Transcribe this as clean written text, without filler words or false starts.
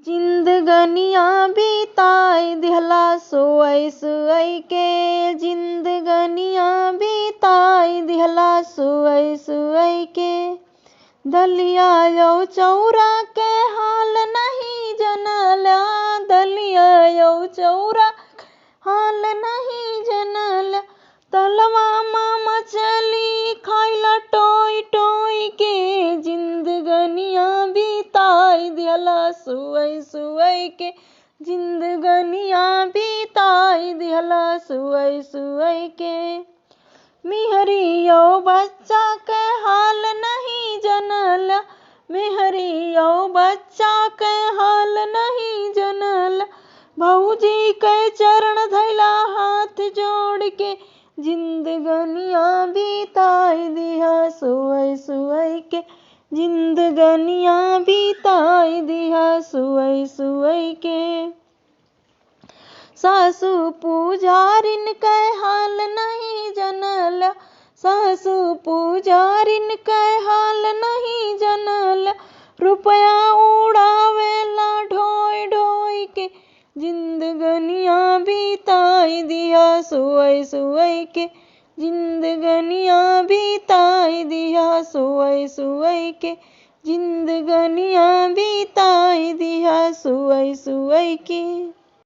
जिंदगनिया बिताई दिहला सोई सोई के, जिंदगनिया बिताई दिहला सोई सोई के। दलिया यौ चौरा के हाल नहीं जनला, दलिया यौ चौरा हाल नहीं जनला। तलवा मामा चली खाइला टोई टोई के, जिंदगनिया बिताई दिहला सोई सोई के, जिंदगनिया बिताई दिहला सोई सोई के। मेहरियो बच्चा के हाल नहीं जनला, मेहरियो बच्चा के हाल नहीं जनला। भौजी के चरण धैला हाथ जोड़ के, जिंदगनिया बिताई दिहा सोई सोई के, जिंदगनिया बिताई दिहा सोई सोई के। सासु पुजारिन के हाल नहीं जनला, सासु पुजारिन के हाल नहीं जनला। रुपया उड़ावेला ढोई ढोई के, जिंदगनिया बिताई दिहा सोई सोई के, जिंदगनिया बिताई दिहा सोई सोई के, जिंदगनिया बिताई दिहा सोई सोई के।